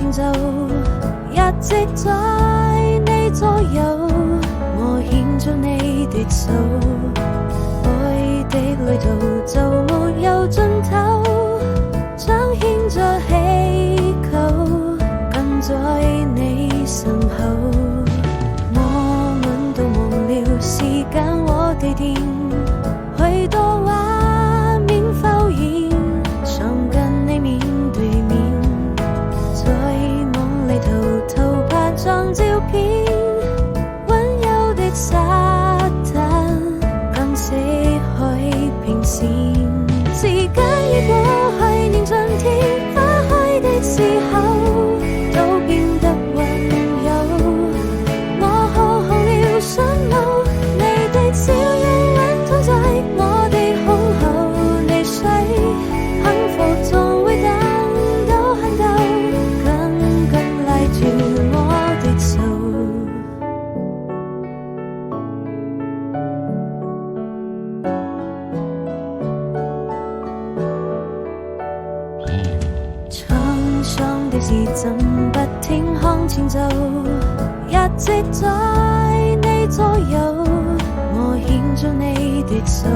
前奏，一直在你左右。我獻出你的手，愛的旅途就沒有盡頭，彰顯着祈求，跟在你身後。我們都忘了時間和地點，許多畫面浮現，想跟你面對面，在夢裏偷拍張照片。溫柔的沙灘，間死海平線，時間已過去，年盡天花開的時候，都變得溫柔。我好紅了想路，你的笑容溫躺在我的胸口，你睡，幸福總會等到很久，緊緊拉住我的手。滄桑的時針不停向前走，一直在你左右，我牽着你的手。